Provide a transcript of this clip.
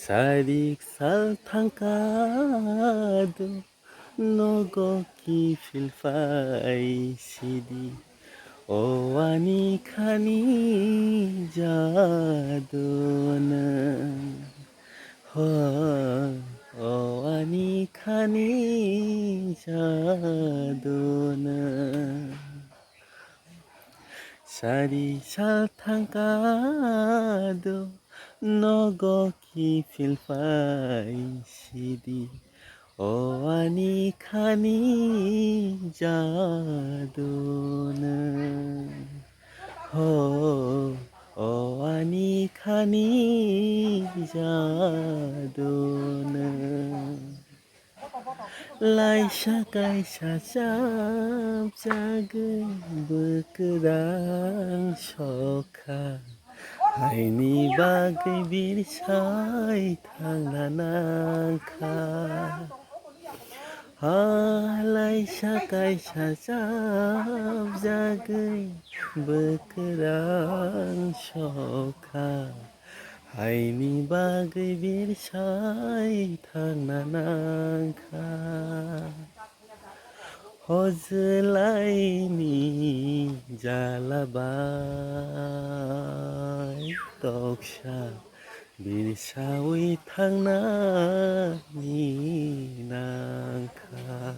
Sarik saltangkado nogo ki filfai sidi Owani kani jadona ho Owani kani jadona Sari saltangkado nogo ki filfai sidi Owani kani jadona ho Owani kani jadona Laisa kaisa jab jagai bekerang soka Haini bagai birsai tangna nangka Laisa kaisa jab jagai bekerang soka Haini bagai birsai tangna nangka Hojlaini jalabai toksa Birsawi tangna ni nangka